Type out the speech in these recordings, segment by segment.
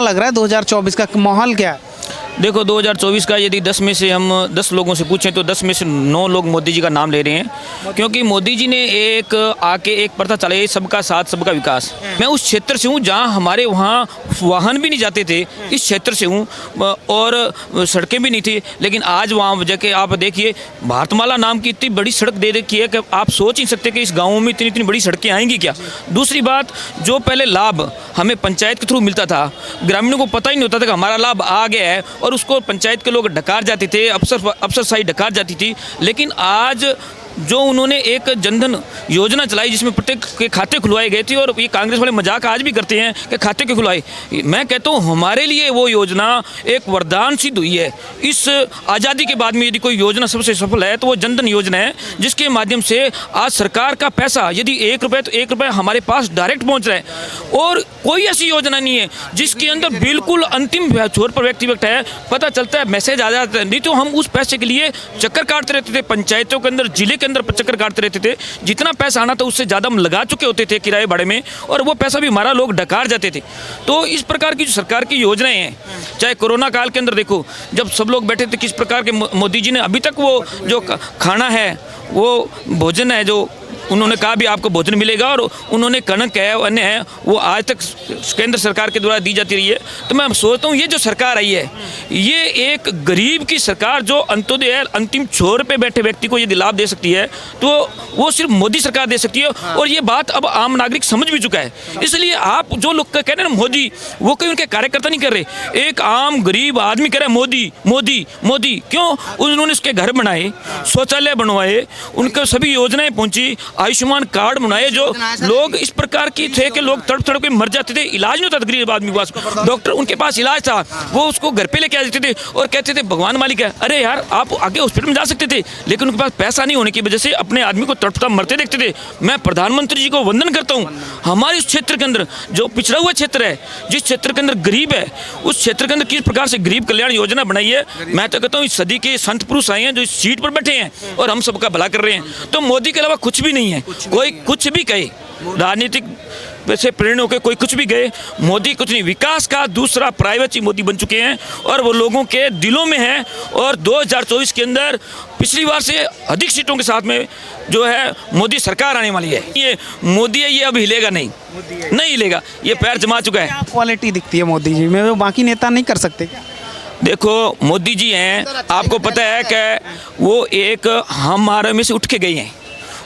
लग रहा है 2024 का माहौल क्या है? देखो 2024 का यदि 10 में से हम 10 लोगों से पूछें तो 10 में से 9 लोग मोदी जी का नाम ले रहे हैं, क्योंकि मोदी जी ने एक आके एक प्रथा चलाई, सबका साथ सबका विकास। मैं उस क्षेत्र से हूँ जहाँ हमारे वहाँ वाहन भी नहीं जाते थे, इस क्षेत्र से हूँ, और सड़कें भी नहीं थी। लेकिन आज वहाँ जाके आप देखिए, भारतमाला नाम की इतनी बड़ी सड़क दे रखी है कि आप सोच नहीं सकते कि इस गाँव में इतनी इतनी बड़ी सड़कें आएंगी क्या। दूसरी बात, जो पहले लाभ हमें पंचायत के थ्रू मिलता था, ग्रामीणों को पता ही नहीं होता था कि हमारा लाभ आ गया है, और उसको पंचायत के लोग डकार जाते थे, अफसरशाही डकार जाती थी। लेकिन आज जो उन्होंने एक जनधन योजना चलाई जिसमें प्रत्येक के खाते खुलवाए गए थे, और ये कांग्रेस वाले मजाक आज भी करते हैं कि खाते क्यों खुलवाए। मैं कहता हूँ हमारे लिए वो योजना एक वरदान सिद्ध हुई है। इस आज़ादी के बाद में यदि कोई योजना सबसे सफल है तो वो जनधन योजना है, जिसके माध्यम से आज सरकार का पैसा यदि 1 रुपये तो 1 रुपये हमारे पास डायरेक्ट पहुँच रहा है। और कोई ऐसी योजना नहीं है जिसके अंदर बिल्कुल अंतिम छोर पर व्यक्ति बैठा है, पता चलता है, मैसेज आ जाता है। नहीं तो हम उस पैसे के लिए चक्कर काटते रहते थे, पंचायतों के अंदर, जिले के अंदर चक्कर काटते रहते थे। जितना पैसा आना था उससे ज़्यादा हम लगा चुके होते थे किराए भाड़े में, और वो पैसा भी हमारा लोग डकार जाते थे। तो इस प्रकार की जो सरकार की योजनाएं हैं, चाहे कोरोना काल के अंदर देखो, जब सब लोग बैठे थे, किस प्रकार के मोदी जी ने अभी तक वो जो खाना है, वो भोजन है, जो उन्होंने कहा भी आपको भोजन मिलेगा, और उन्होंने कणक है, अन्य है, वो आज तक केंद्र सरकार के द्वारा दी जाती रही है। तो मैं सोचता हूँ ये जो सरकार आई है, ये एक गरीब की सरकार, जो अंत्योदय है, अंतिम छोर पे बैठे व्यक्ति को यदि लाभ दे सकती है तो वो सिर्फ मोदी सरकार दे सकती है। और ये बात अब आम नागरिक समझ भी चुका है। इसलिए आप जो लोग कह रहे हैं ना मोदी, वो कोई उनके कार्यकर्ता नहीं कर रहे, एक आम गरीब आदमी कह रहा है मोदी मोदी मोदी। क्यों? उन्होंने उसके घर बनाए, शौचालय बनवाए, उनके सभी योजनाएं पहुंची, आयुष्मान कार्ड बनाए। जो लोग इस प्रकार की थे कि लोग तड़प तड़प के मर जाते थे, इलाज नहीं होता था गरीब आदमी के पास, डॉक्टर उनके पास इलाज था, वो उसको घर पे लेके आ जाते थे और कहते थे भगवान मालिक है। अरे यार, आप आगे हॉस्पिटल में जा सकते थे, लेकिन उनके पास पैसा नहीं होने की वजह से अपने आदमी को तड़पता मरते देखते थे। मैं प्रधानमंत्री जी को वंदन करता हूँ, हमारे उस क्षेत्र के अंदर जो पिछड़ा हुआ क्षेत्र है, जिस क्षेत्र के अंदर गरीब है, उस क्षेत्र के अंदर किस प्रकार से गरीब कल्याण योजना बनाई है। मैं तो कहता हूँ इस सदी के संत पुरुष आए हैं जो इस सीट पर बैठे हैं और हम सबका भला कर रहे हैं। तो मोदी के अलावा कुछ भी नहीं है। कोई कुछ भी कहे, राजनीतिक वैसे प्रेरणा होकर कोई कुछ भी गए, मोदी कुछ नहीं। विकास का दूसरा प्राइवेट ही मोदी बन चुके हैं और वो लोगों के दिलों में है। और 2024 के अंदर पिछली बार से अधिक सीटों के साथ में जो है मोदी सरकार आने वाली है। ये मोदी है, ये अब हिलेगा नहीं, नहीं हिलेगा, ये पैर जमा चुका है। क्या क्वालिटी दिखती है मोदी जी में, वो बाकी नेता नहीं कर सकते क्या? देखो मोदी जी हैं, आपको पता है कि वो एक हमारे में से उठ के गए हैं।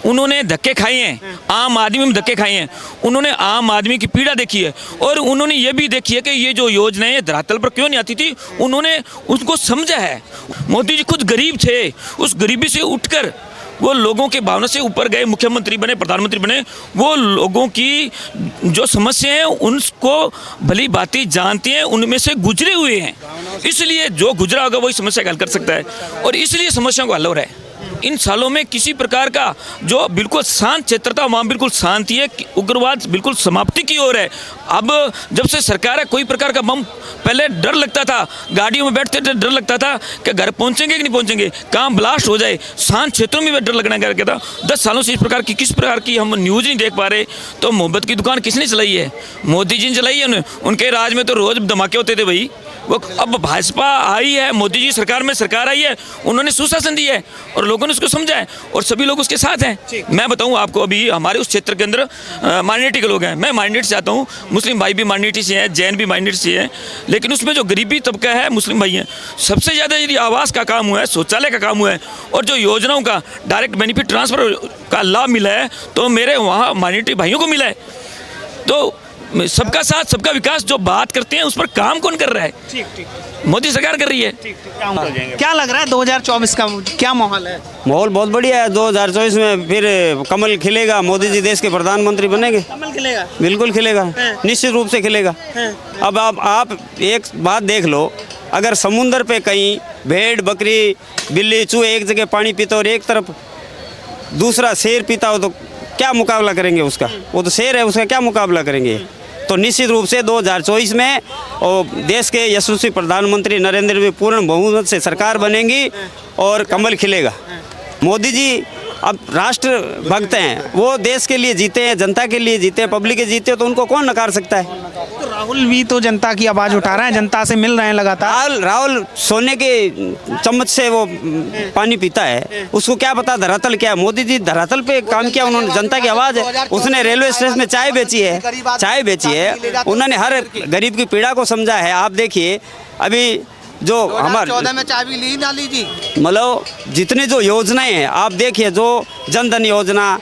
उन्होंने धक्के खाए हैं, आम आदमी में धक्के खाए हैं, उन्होंने आम आदमी की पीड़ा देखी है और उन्होंने ये भी देखी है कि ये जो योजनाएं धरातल पर क्यों नहीं आती थी, उन्होंने उसको समझा है। मोदी जी खुद गरीब थे, उस गरीबी से उठकर वो लोगों के भावना से ऊपर गए, मुख्यमंत्री बने, प्रधानमंत्री बने। वो लोगों की जो समस्या है उनको भली भांति जानते हैं, उनमें से गुजरे हुए हैं। इसलिए जो गुजरा होगा वही समस्या का हल कर सकता है और इसलिए समस्याओं का हल हो रहा है। इन सालों में किसी प्रकार का जो बिल्कुल शांत क्षेत्र था वहाँ बिल्कुल शांति है, उग्रवाद बिल्कुल समाप्ति की ओर है। अब जब से सरकार है, कोई प्रकार का बम, पहले डर लगता था, गाड़ियों में बैठते थे डर लगता था कि घर पहुँचेंगे कि नहीं पहुँचेंगे, कहाँ ब्लास्ट हो जाए, शांत क्षेत्रों में भी डर लगना क्या था। 10 सालों से इस प्रकार की किस प्रकार की हम न्यूज़ नहीं देख पा रहे। तो मोहब्बत की दुकान किसने चलाई है? मोदी जी ने चलाई है। उनके राज में तो रोज़ धमाके होते थे भाई। वो अब भाजपा आई है, मोदी जी सरकार में सरकार आई है, उन्होंने सुशासन दिया है और लोगों ने उसको समझा है और सभी लोग उसके साथ हैं। मैं बताऊं आपको, अभी हमारे उस क्षेत्र के अंदर माइनॉरिटी के लोग हैं, मैं माइनॉरिटी से आता हूं, मुस्लिम भाई भी माइनॉरिटी से हैं, जैन भी माइनॉरिटी से हैं, लेकिन उसमें जो गरीबी तबका है मुस्लिम भाई हैं। सबसे ज़्यादा यदि आवास का काम हुआ है, शौचालय का काम हुआ है और जो योजनाओं का डायरेक्ट बेनिफिट ट्रांसफ़र का लाभ मिला है तो मेरे वहाँ माइनॉरिटी भाइयों को मिला है। तो सबका साथ सबका विकास जो बात करते हैं उस पर काम कौन कर रहा है? ठीक। मोदी सरकार कर रही है। क्या लग रहा है 2024 का क्या माहौल है? माहौल बहुत बढ़िया है। 2024 में फिर कमल खिलेगा, मोदी जी देश के प्रधानमंत्री बनेंगे। कमल खिलेगा? बिल्कुल खिलेगा, निश्चित रूप से खिलेगा। अब आप एक बात देख लो, अगर समुद्र पे कहीं भेड़ बकरी बिल्ली चूहे एक जगह पानी पीता और एक तरफ दूसरा शेर पीता हो तो क्या मुकाबला करेंगे उसका? वो तो शेर है, उसका क्या मुकाबला करेंगे? तो निश्चित रूप से 2024 में और देश के यशस्वी प्रधानमंत्री नरेंद्र मोदी पूर्ण बहुमत से सरकार बनेगी और कमल खिलेगा। मोदी जी अब राष्ट्र भक्त हैं, वो देश के लिए जीते हैं, जनता के लिए जीते हैं, पब्लिक के जीते हैं, तो उनको कौन नकार सकता है? राहुल भी तो जनता की आवाज उठा रहे हैं, जनता से मिल रहे हैं लगातार। राहुल सोने के चम्मच से वो पानी पीता है, उसको क्या पता धरातल क्या है। मोदी जी धरातल पे काम किया उन्होंने, जनता की आवाज़ है। उसने रेलवे स्टेशन में चाय बेची है, उन्होंने हर गरीब की पीड़ा को समझा है। आप देखिए अभी जो हमारे 2014 में चाबी ली ना लीजिए, मतलब जितने जो योजनाएं हैं आप देखिए, जो जनधन योजना,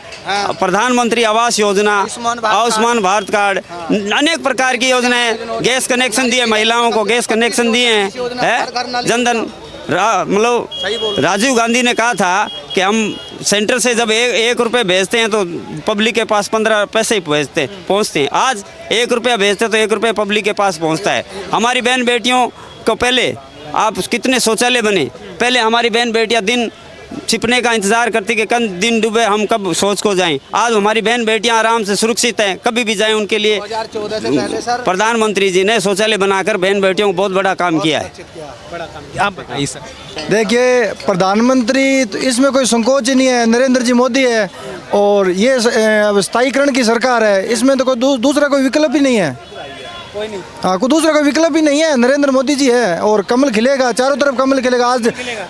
प्रधानमंत्री आवास योजना, आयुष्मान भारत कार्ड, अनेक प्रकार की योजनाएं, गैस कनेक्शन दिए महिलाओं को, गैस कनेक्शन दिए हैं, जनधन मतलब राजीव गांधी ने कहा था कि हम सेंटर से जब एक रुपये भेजते हैं तो पब्लिक के पास 15 पैसे ही पहुँचते हैं। आज 1 रुपया भेजते तो 1 रुपया पब्लिक के पास पहुँचता है। हमारी बहन बेटियों को पहले आप कितने शौचालय बने, पहले हमारी बहन बेटियां दिन छिपने का इंतजार करती कि कब दिन डूबे हम कब शौच को जाएं। आज हमारी बहन बेटियां आराम से सुरक्षित हैं, कभी भी जाएं उनके लिए 2014 से पहले सर प्रधानमंत्री जी ने शौचालय बनाकर बहन बेटियों को बहुत बड़ा काम किया है। आप बताइए सर। देखिए प्रधानमंत्री तो इसमें कोई संकोच ही नहीं है, नरेंद्र जी मोदी है और ये स्थायीकरण की सरकार है, इसमें तो कोई दूसरा कोई विकल्प ही नहीं है। हाँ, कोई दूसरा कोई विकल्प ही नहीं है, नरेंद्र मोदी जी है और कमल खिलेगा, चारों तरफ कमल खिलेगा।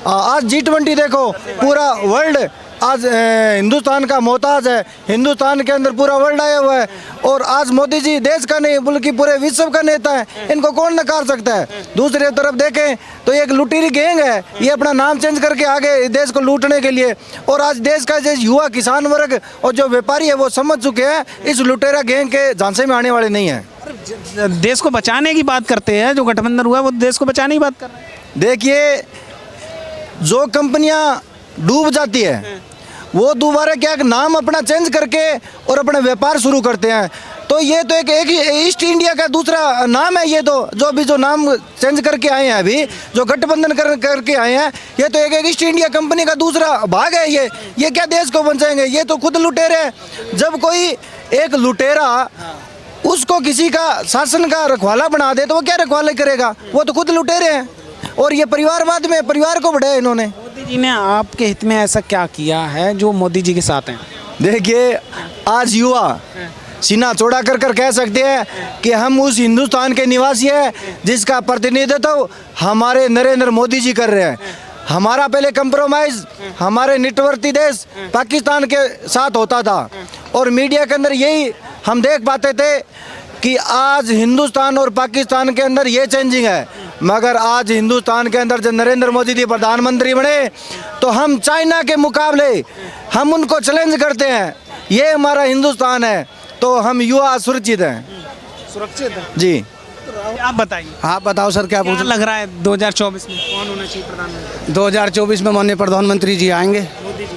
आज G20 देखो, पूरा वर्ल्ड आज हिंदुस्तान का मोहताज है, हिंदुस्तान के अंदर पूरा वर्ल्ड आया हुआ है और आज मोदी जी देश का नहीं बल्कि पूरे विश्व का नेता है, इनको कौन नकार सकता है। दूसरी तरफ देखें तो एक लुटेरी गैंग है, ये अपना नाम चेंज करके आगे देश को लूटने के लिए, और आज देश का जो युवा किसान वर्ग और जो व्यापारी है वो समझ चुके हैं इस लुटेरा गैंग के झांसे में आने वाले नहीं है। देश को बचाने की बात करते हैं, जो गठबंधन हुआ है वो देश को बचाने की बात कर रहे हैं। देखिए जो कंपनियां डूब जाती है वो दोबारा क्या नाम अपना चेंज करके और अपना व्यापार शुरू करते हैं, तो ये तो एक ईस्ट इंडिया का दूसरा नाम है। ये तो जो अभी जो नाम चेंज करके आए हैं, अभी जो गठबंधन करके आए हैं, ये तो एक ईस्ट इंडिया कंपनी का दूसरा भाग है। ये क्या देश को बचाएंगे, ये तो खुद लुटेरे हैं। जब कोई एक लुटेरा उसको किसी का शासन का रखवाला बना दे तो वो क्या रखवाले करेगा, वो तो खुद लुटेरे हैं। और ये परिवारवाद में परिवार को बढ़ाया इन्होंने। मोदी जी ने आपके हित में ऐसा क्या किया है जो मोदी जी के साथ हैं? देखिए आज युवा सीना चौड़ा कर कह सकते हैं कि हम उस हिंदुस्तान के निवासी हैं जिसका प्रतिनिधित्व हमारे नरेंद्र मोदी जी कर रहे हैं। हमारा पहले कंप्रोमाइज हमारे निकटवर्ती देश पाकिस्तान के साथ होता था और मीडिया के अंदर यही हम देख पाते थे कि आज हिंदुस्तान और पाकिस्तान के अंदर ये चेंजिंग है, मगर आज हिंदुस्तान के अंदर जब नरेंद्र मोदी जी प्रधानमंत्री बने तो हम चाइना के मुकाबले हम उनको चैलेंज करते हैं। ये हमारा हिंदुस्तान है, तो हम युवा सुरक्षित हैं। सुरक्षित है जी। आप बताइए, आप बताओ सर क्या क्या लग रहा है 2024 में कौन होना चाहिए प्रधानमंत्री? 2024 में माननीय प्रधानमंत्री जी आएंगे।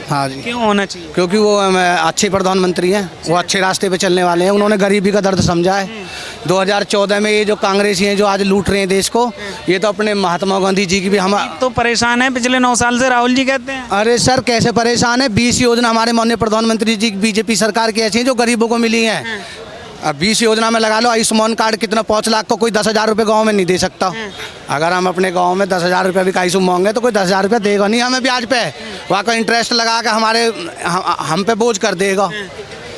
हाँ जी, क्यों होना चाहिए? क्योंकि वो अच्छे प्रधानमंत्री हैं, वो अच्छे रास्ते पे चलने वाले हैं, उन्होंने गरीबी का दर्द समझा है। 2014 में ये जो कांग्रेसी हैं जो आज लूट रहे हैं देश को, ये तो अपने महात्मा गांधी जी की भी हम तो परेशान है पिछले 9 साल से, राहुल जी कहते हैं। अरे सर कैसे परेशान है, 20 योजना हमारे माननीय प्रधानमंत्री जी बीजेपी सरकार की ऐसी हैं जो गरीबों को मिली हैं। अब 20 योजना में लगा लो, आयुष्मान कार्ड कितना 5 लाख को कोई 10,000 रुपये गाँव में नहीं दे सकता। अगर हम अपने गांव में 10,000 रुपये भी कायसू मांगे तो कोई 10,000 रुपये देगा नहीं हमें ब्याज पे, वहाँ का इंटरेस्ट लगा के हम पे बोझ कर देगा।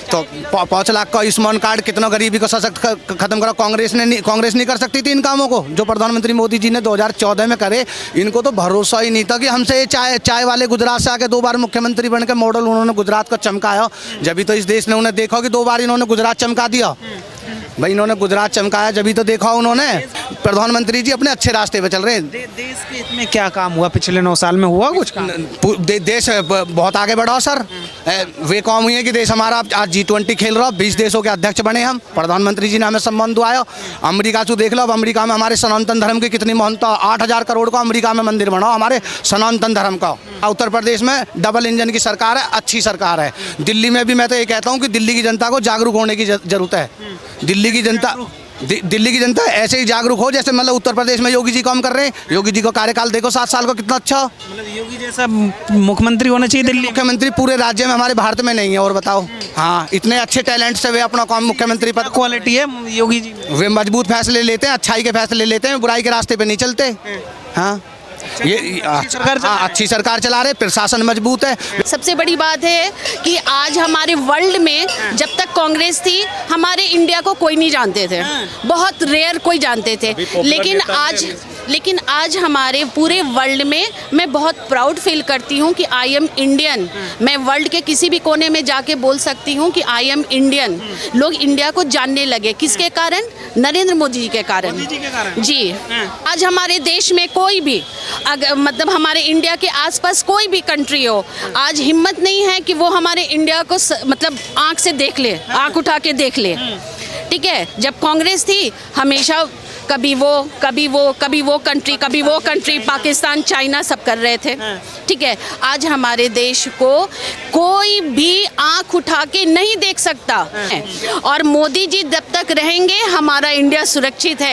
तो 5 लाख का आयुष्मान कार्ड कितना गरीबी को सशक्त खत्म करा। कांग्रेस नहीं कर सकती थी इन कामों को जो प्रधानमंत्री मोदी जी ने 2014 में करे। इनको तो भरोसा ही नहीं था कि हमसे चाय वाले गुजरात से आके 2 बार मुख्यमंत्री बन के मॉडल उन्होंने गुजरात को चमकाया। जब भी तो इस देश ने उन्हें देखा कि 2 बार इन्होंने गुजरात चमका दिया। भाई इन्होंने गुजरात चमकाया, जब भी तो देखा उन्होंने। प्रधानमंत्री जी अपने अच्छे रास्ते पे चल रहे हैं। देश के हित में क्या काम हुआ पिछले 9 साल में, हुआ कुछ काम? देश बहुत आगे बढ़ा सर। वे काम हुई है कि देश हमारा आज G20 खेल रहा, 20 देशों के अध्यक्ष बने हम। प्रधानमंत्री जी ने हमें सम्मान दिलाया। अमेरिका से देख लो, अब अमेरिका में हमारे सनातन धर्म की कितनी महत्ता। 8,000 करोड़ का अमेरिका में मंदिर बना हमारे सनातन धर्म का। उत्तर प्रदेश में डबल इंजन की सरकार है, अच्छी सरकार है। दिल्ली में भी मैं तो ये कहता हूँ कि दिल्ली की जनता को जागरूक होने की जरूरत है। दिल्ली की जनता ऐसे ही जागरूक हो जैसे मतलब उत्तर प्रदेश में योगी जी काम कर रहे हैं। योगी जी का कार्यकाल देखो 7 साल का कितना अच्छा। मतलब योगी जैसा मुख्यमंत्री होना चाहिए दिल्ली। मुख्यमंत्री पूरे राज्य में हमारे भारत में नहीं है। और बताओ, हाँ इतने अच्छे टैलेंट से वे अपना काम मुख्यमंत्री पद क्वालिटी है योगी जी, वे मजबूत फैसले लेते हैं, अच्छाई के फैसले लेते हैं, बुराई के रास्ते पे नहीं चलते। हाँ अच्छी सरकार चला रहे, प्रशासन मजबूत है। सबसे बड़ी बात है कि आज हमारे वर्ल्ड में जब तक कांग्रेस थी हमारे इंडिया को कोई नहीं जानते थे, बहुत रेयर कोई जानते थे, लेकिन आज हमारे पूरे वर्ल्ड में मैं बहुत प्राउड फील करती हूँ कि आई एम इंडियन। मैं वर्ल्ड के किसी भी कोने में जाके बोल सकती हूँ कि आई एम इंडियन। लोग इंडिया को जानने लगे, किसके कारण? नरेंद्र मोदी जी के कारण। जी, आज हमारे देश में कोई भी अगर मतलब हमारे इंडिया के आसपास कोई भी कंट्री हो, आज हिम्मत नहीं है कि वो हमारे इंडिया को मतलब आंख से देख ले, आंख उठा के देख ले। ठीक है, जब कांग्रेस थी हमेशा कभी वो कंट्री पाकिस्तान, चाइना सब कर रहे थे। ठीक है, आज हमारे देश को कोई भी आंख उठा के नहीं देख सकता और मोदी जी जब तक रहेंगे हमारा इंडिया सुरक्षित है।